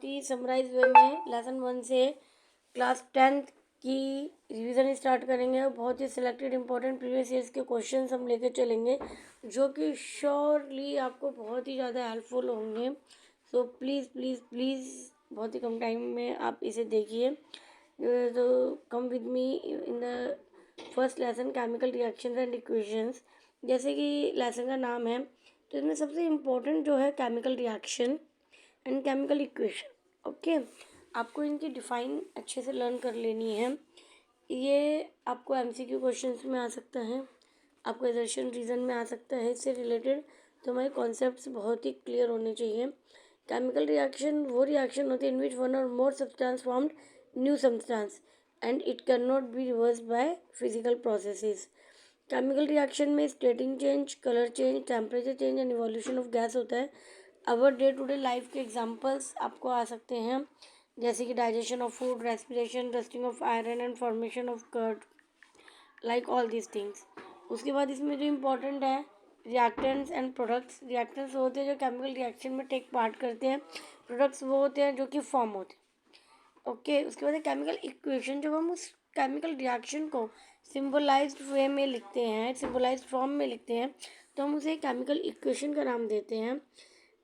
बहुत ही समराइज वे में लेसन 1 से क्लास 10th की रिवीजन स्टार्ट करेंगे और बहुत ही सिलेक्टेड इंपॉर्टेंट प्रीवियस ईयर्स के क्वेश्चंस हम लेकर चलेंगे जो कि श्योरली आपको बहुत ही ज़्यादा हेल्पफुल होंगे। सो प्लीज़ प्लीज़ प्लीज़ बहुत ही कम टाइम में आप इसे देखिए। तो come with me in the first lesson chemical reactions and equations. जैसे कि लेसन का नाम है तो इसमें सबसे इम्पोर्टेंट जो है chemical reaction and chemical equation. Okay, आपको इनकी डिफाइन अच्छे से लर्न कर लेनी है। ये आपको एमसीक्यू क्वेश्चंस में आ सकता है, आपको एजर्शन रीजन में आ सकता है। इससे रिलेटेड तो हमारे कॉन्सेप्ट्स बहुत ही क्लियर होने चाहिए। केमिकल रिएक्शन वो रिएक्शन होती है इन विच वन और more substance formed new substance and it can not be reverse by physical processes. Chemical reaction में stating change, colour change, temperature change and evolution of gas होता है। Our day to day life के examples आपको आ सकते हैं जैसे कि digestion of food, respiration, rusting of iron and formation of curd, like all these things. उसके बाद इसमें जो इम्पोर्टेंट है रिएक्टेंट्स एंड प्रोडक्ट्स। रिएक्टेंट्स वो होते हैं जो केमिकल रिएक्शन में टेक पार्ट करते हैं, प्रोडक्ट्स वो होते हैं जो कि फॉर्म होते हैं। ओके, उसके बाद केमिकल इक्वेशन, जब हम उस केमिकल रिएक्शन को सिम्बलाइज्ड वे में लिखते हैं, सिम्बलाइज्ड फॉर्म में लिखते हैं तो हम उसे केमिकल इक्वेशन का नाम देते हैं।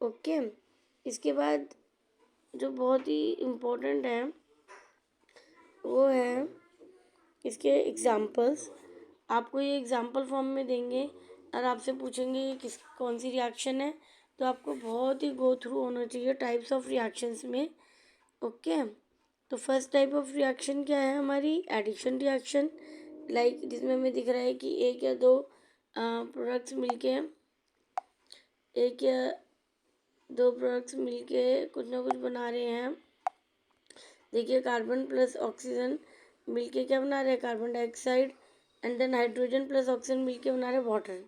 ओके, इसके बाद जो बहुत ही इम्पोर्टेंट है वो है इसके एग्जाम्पल्स। आपको ये एग्जाम्पल फॉर्म में देंगे और आपसे पूछेंगे ये कौन सी रिएक्शन है, तो आपको बहुत ही गो थ्रू होना चाहिए टाइप्स ऑफ रिएक्शंस में। ओके, तो फर्स्ट टाइप ऑफ रिएक्शन क्या है हमारी एडिशन रिएक्शन, लाइक जिसमें हमें दिख रहा है कि एक या दो प्रोडक्ट्स मिलके कुछ ना कुछ बना रहे हैं। देखिए कार्बन प्लस ऑक्सीजन मिलके क्या बना रहे हैं, carbon dioxide, and then hydrogen plus oxygen मिलके बना रहे हैं वाटर।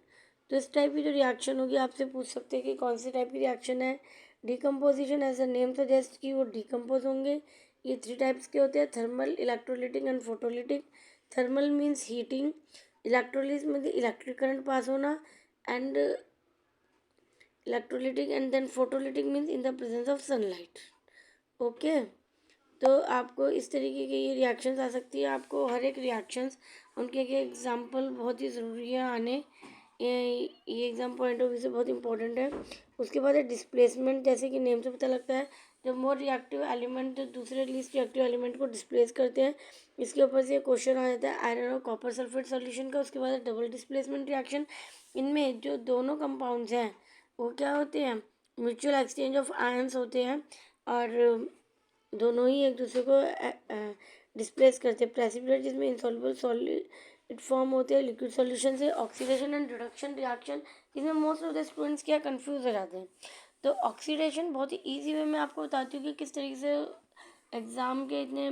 तो इस टाइप की जो रिएक्शन होगी आपसे पूछ सकते हैं कि कौन सी टाइप की रिएक्शन है। Decomposition as a name suggest कि वो डिकम्पोज होंगे। ये 3 टाइप्स के होते हैं, thermal, electrolytic and photolytic. Thermal means heating, electrolysis में इलेक्ट्रिक करंट पास होना, and electrolytic and then photolytic means in the presence of sunlight. Okay, तो आपको इस तरीके की ये रिएक्शंस आ सकती है। आपको हर एक रिएक्शंस उनके एग्जाम्पल बहुत ही ज़रूरी है आने, ये एग्जाम पॉइंट ऑफ व्यू से बहुत इंपॉर्टेंट है। उसके बाद है डिस्प्लेसमेंट, जैसे कि नेम से पता लगता है जब मोर रिएक्टिव एलिमेंट दूसरे लीस्ट रिएक्टिव एलिमेंट को डिस्प्लेस करते हैं। इसके ऊपर से क्वेश्चन आ जाता है आयरन और कॉपर सल्फेट सॉल्यूशन का। उसके बाद है डबल डिस्प्लेसमेंट रिएक्शन, इनमें जो दोनों कंपाउंड्स हैं वो क्या होते हैं, म्यूचुअल एक्सचेंज ऑफ आयंस होते हैं और दोनों ही एक दूसरे को डिस्प्लेस करते हैं। प्रेसिपिटेट जिसमें इंसॉल्युबल सॉलिड फॉर्म होते हैं लिक्विड सॉल्यूशन से। ऑक्सीडेशन एंड रिडक्शन रिएक्शन, जिसमें मोस्ट ऑफ द स्टूडेंट्स क्या कंफ्यूज हो जाते हैं। तो ऑक्सीडेशन बहुत ही ईजी वे में आपको बताती हूँ कि किस तरीके से एग्ज़ाम के इतने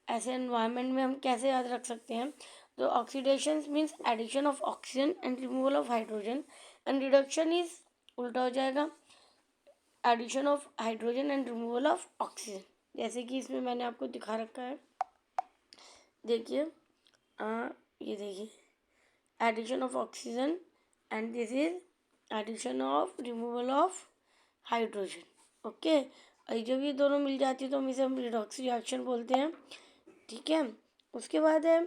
ऐसे एनवायरनमेंट में हम कैसे याद रख सकते हैं। तो oxidation means addition of oxygen and removal of hydrogen, and reduction is उल्टा हो जाएगा, addition of hydrogen and removal of oxygen. जैसे कि इसमें मैंने आपको दिखा रखा है, देखिए ये देखिए addition of oxygen and this is addition of removal of hydrogen. Okay, और जब ये दोनों मिल जाती है तो हम इसे रिडॉक्स रिएक्शन बोलते हैं। ठीक है, उसके बाद है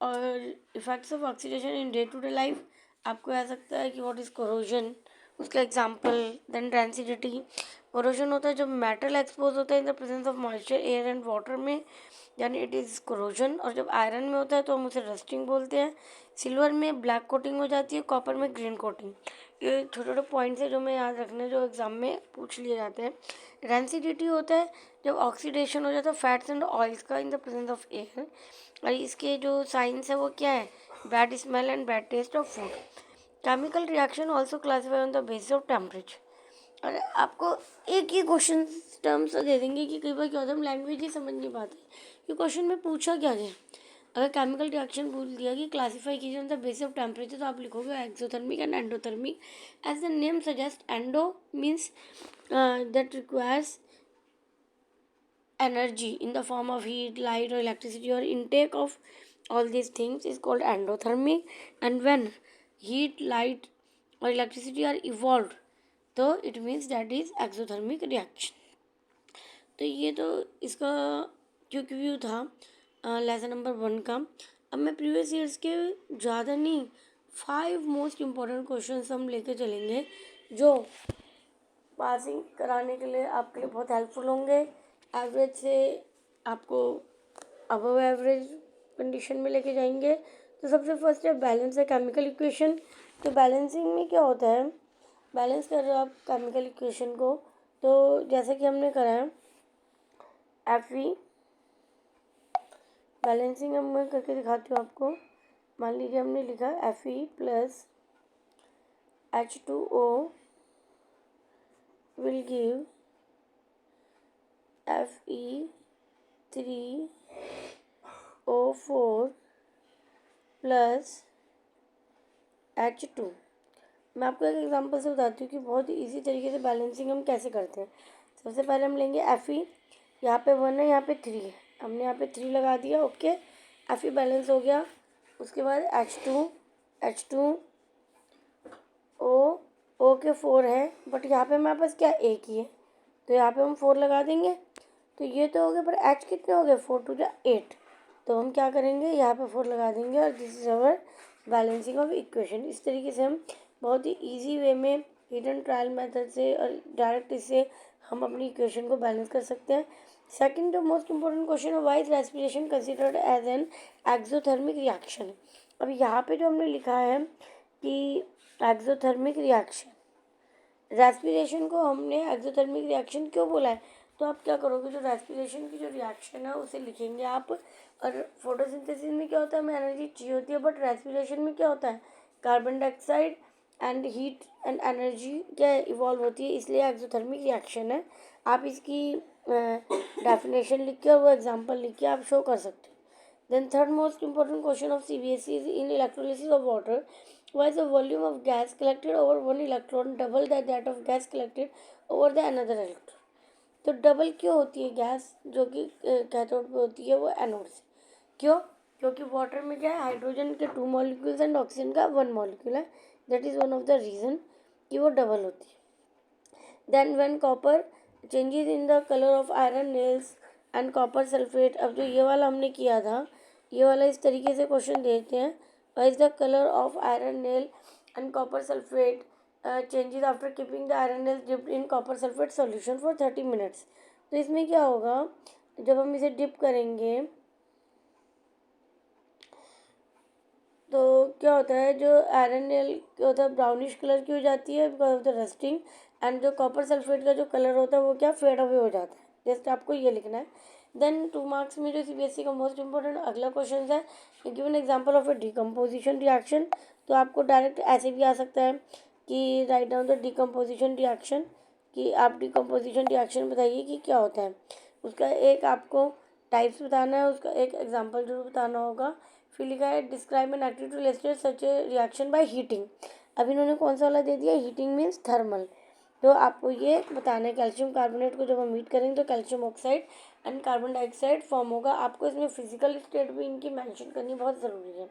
और effects of oxidation in day to day life. आपको आ सकता है कि व्हाट इज कोरोजन, उसका एग्जाम्पल, देन डेंसिटी। कोरोजन होता है जब मेटल एक्सपोज होता है in the presence of moisture, air and water में, यानी इट इज़ कोरोजन। और जब आयरन में होता है तो हम उसे रस्टिंग बोलते हैं। सिल्वर में ब्लैक कोटिंग हो जाती है, कॉपर में ग्रीन कोटिंग। ये छोटे छोटे पॉइंट्स है जो मैं याद रखने जो एग्जाम में पूछ लिए जाते हैं। डेंसिटी होता है जब ऑक्सीडेशन हो जाता है फैट्स एंड ऑयल्स का इन द प्रेजेंस ऑफ एयर। और इसके जो साइंस है वो क्या है, bad smell and bad taste of food. Chemical reaction also classify on the basis of temperature. और आपको एक ही क्वेश्चन टर्म्स दे देंगे कि कई बार क्या होता है हम लैंग्वेज ही समझ नहीं पाते कि क्वेश्चन में पूछा क्या जाए। अगर केमिकल रिएक्शन बोल दिया कि क्लासीफाई कीजिए on the basis of temperature, तो आप लिखोगे exothermic and endothermic. As the name suggest, endo means that requires energy in the form of heat, light or electricity, or intake of all these things is called endothermic. And when heat, light or electricity are evolved तो it means that is exothermic reaction. तो ये तो इसका quick view था lesson number 1 का। अब मैं previous years के ज़्यादा नहीं 5 मोस्ट इम्पॉर्टेंट क्वेश्चन हम लेके चलेंगे जो पासिंग कराने के लिए आपके लिए बहुत हेल्पफुल होंगे। एवरेज से आपको अबव एवरेज कंडीशन में लेके जाएंगे। तो सबसे फर्स्ट है बैलेंस है केमिकल इक्वेशन। तो बैलेंसिंग में क्या होता है, बैलेंस कर रहे हो आप केमिकल इक्वेशन को, तो जैसे कि हमने करा है Fe बैलेंसिंग हम मैं करके दिखाती हूँ आपको। मान लीजिए हमने लिखा Fe plus H2O will give Fe3O4 plus H2। मैं आपको एक एग्जांपल से बताती हूँ कि बहुत इजी तरीके से बैलेंसिंग हम कैसे करते हैं। सबसे पहले हम लेंगे Fe, यहाँ पे 1 है, यहाँ पे 3 है, हमने यहाँ पे 3 लगा दिया। ओके, Fe बैलेंस हो गया। उसके बाद H2O के 4 है, बट यहाँ पे हमारे पास क्या एक ही है, तो यहाँ पे हम 4 लगा देंगे। तो ये तो हो गया, पर H कितने हो गए, 4 टू 8। तो हम क्या करेंगे, यहाँ पे 4 लगा देंगे और this is our balancing of equation. इस तरीके से हम बहुत ही इजी वे में हिट एंड ट्रायल मेथड से और डायरेक्ट इससे हम अपनी इक्वेशन को बैलेंस कर सकते हैं। सेकंड जो मोस्ट इंपॉर्टेंट क्वेश्चन है, why is respiration considered as an exothermic reaction. अब यहाँ पे जो हमने लिखा है कि एक्सोथर्मिक रिएक्शन, रेस्पिरेशन को हमने एक्सोथर्मिक रिएक्शन क्यों बोला है, तो आप क्या करोगे, जो रेस्पिरेशन की जो रिएक्शन है उसे लिखेंगे आप। और फोटोसिंथेसिस में क्या होता है, हमें एनर्जी चाहिए होती है, बट रेस्पिरेशन में क्या होता है, carbon dioxide and heat and energy क्या इवॉल्व होती है, इसलिए एक्सोथर्मिक रिएक्शन है। आप इसकी डेफिनेशन लिख के और वो एग्जांपल लिख के आप शो कर सकते हो। Then third most important question of CBSE is in electrolysis of water, why is the volume of gas collected over one electron double that of gas collected over the another electron। तो double क्यों होती है gas जो कि cathode पे होती है वो एनोड से, क्यों, क्योंकि वाटर में क्या है, हाइड्रोजन के 2 मॉलिक्यूल्स एंड ऑक्सीजन का 1 मॉलिक्यूल है। That is one of the reason कि वो डबल होती है। Then when copper changes in the colour of iron nails and copper sulphate. अब जो ये वाला हमने किया था, ये वाला इस तरीके से क्वेश्चन देते हैं, what is the colour of iron nail and copper sulphate changes after keeping the iron nail dipped in copper sulphate solution for 30 minutes. तो इसमें क्या होगा, जब हम इसे डिप करेंगे तो क्या होता है, जो आयरन नेल क्या होता है, ब्राउनिश कलर की हो जाती है because of the rusting, and जो कॉपर सल्फेट का जो कलर होता है वो क्या फेड अवे हो जाता है। जस्ट आपको ये लिखना है। देन 2 मार्क्स में जो CBSE का मोस्ट इंपॉर्टेंट अगला क्वेश्चन है, given example of A decomposition reaction. तो आपको डायरेक्ट ऐसे भी आ सकता है कि write down the decomposition reaction, कि आप डिकम्पोजिशन रिएक्शन बताइए कि क्या होता है। उसका एक आपको टाइप्स बताना है, उसका एक एग्जांपल जरूर बताना होगा। फिर लिखा है describe an activity to illustrate such a reaction by heating. अब इन्होंने कौन सा वाला दे दिया, हीटिंग मीन्स थर्मल। तो आपको ये बताना है, कैल्शियम कार्बोनेट को जब हम हीट करेंगे तो calcium oxide and carbon dioxide form होगा। आपको इसमें फिजिकल स्टेट भी इनकी मेंशन करनी बहुत ज़रूरी है।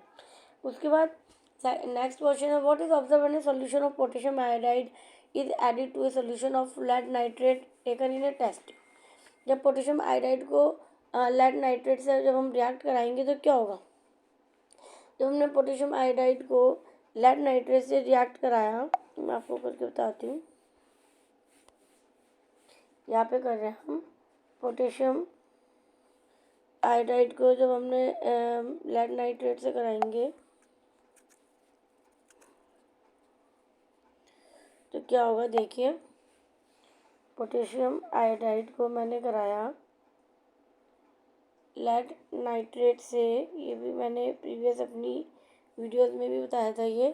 उसके बाद नेक्स्ट क्वेश्चन है, what is observe when a solution of potassium iodide is added to a solution of lead nitrate taken in a test. जब पोटेशियम आयोडाइड को लेड नाइट्रेट से जब हम रिएक्ट कराएंगे तो क्या होगा, जब हमने पोटेशियम आयोडाइड को लेड नाइट्रेट से रिएक्ट कराया, मैं आपको करके बताती हूँ। यहाँ पे कर रहे हैं हम पोटेशियम आयोडाइड को जब हमने लेड नाइट्रेट से कराएंगे तो क्या होगा, देखिए पोटेशियम आयोडाइड को मैंने कराया लेड नाइट्रेट से, ये भी मैंने प्रीवियस अपनी वीडियोस में भी बताया था ये,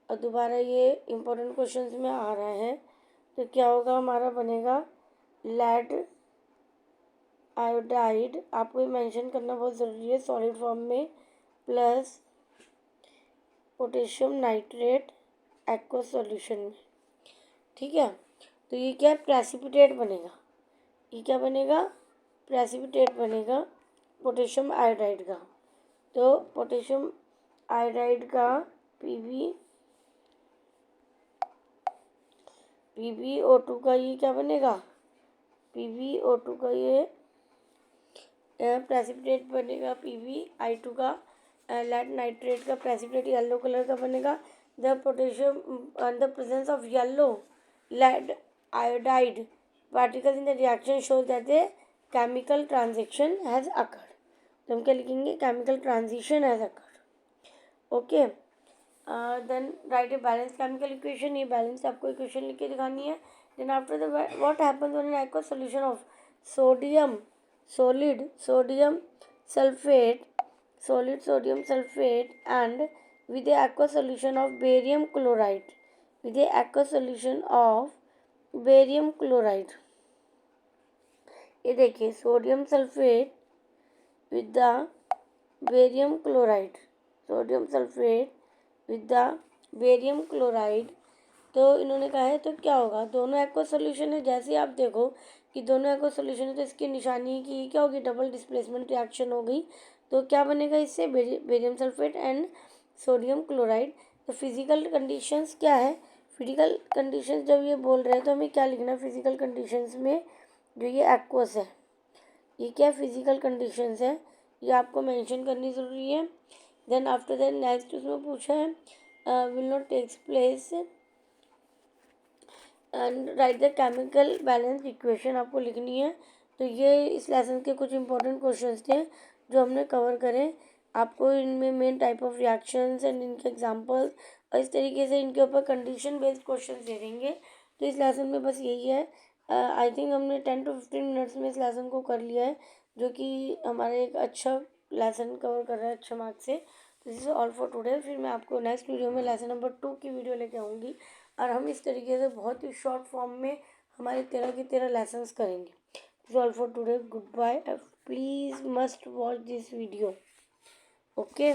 और दोबारा ये इम्पोर्टेंट क्वेश्चंस में आ रहा है। तो क्या होगा, हमारा बनेगा लेड आयोडाइड, आपको ये मेंशन करना बहुत ज़रूरी है सॉलिड फॉर्म में, plus potassium nitrate aqueous solution में। ठीक है, तो ये क्या प्रेसिपिटेट बनेगा, ये क्या बनेगा, प्रेसिपिटेट बनेगा पोटेशियम आयोडाइड का। तो पोटेशियम आयोडाइड का PbO2 का ये क्या बनेगा, PbO2 का ये प्रेसिपिटेट बनेगा, PbI2 का लेड नाइट्रेट का प्रेसिपिटेट येलो कलर का बनेगा। The potassium the presence of yellow lead iodide particle in the reaction shows that the chemical transaction has occurred. तो हम क्या लिखेंगे, chemical transition has occurred. Okay, then write a balance chemical equation, ये balance आपको equation लिख के दिखानी है। Then after the what happens when an aqueous solution of sodium solid sodium sulfate and with the aqueous solution of barium chloride, ये देखिए sodium sulphate with the barium chloride, तो इन्होंने कहा है तो क्या होगा, दोनों एक्वस सोल्यूशन है। जैसे आप देखो कि दोनों एक्वस सोल्यूशन है तो इसकी निशानी की क्या होगी, डबल डिस्प्लेसमेंट रिएक्शन हो गई। तो क्या बनेगा इससे, barium sulphate and sodium chloride. तो फिजिकल कंडीशंस क्या है, फिजिकल कंडीशंस जब ये बोल रहे हैं तो हमें क्या लिखना है फिजिकल कंडीशंस में, जो ये एक्वस है ये क्या फिजिकल कंडीशंस है, ये आपको मेंशन करनी ज़रूरी है। देन आफ्टर दैट नेक्स्ट उसमें पूछा है will not takes place and write the chemical balance equation आपको लिखनी है। तो ये इस लेसन के कुछ इंपॉर्टेंट क्वेश्चंस थे जो हमने कवर करे। आपको इनमें main type of reactions and इनके एग्जांपल्स और इस तरीके से इनके ऊपर कंडीशन बेस्ड क्वेश्चंस दे देंगे। तो इस लेसन में बस यही है। आई थिंक हमने 10 to 15 मिनट्स में इस लेसन को कर लिया है, जो कि हमारा एक अच्छा लेसन कवर कर रहा है अच्छा मार्क्स से। तो this is all for today. फिर मैं आपको नेक्स्ट वीडियो में लेसन नंबर 2 की वीडियो लेके आऊँगी और हम इस तरीके से बहुत ही शॉर्ट फॉर्म में हमारे 13 के 13 लेसन्स करेंगे। This all for today, good bye. Please must watch this video, okay.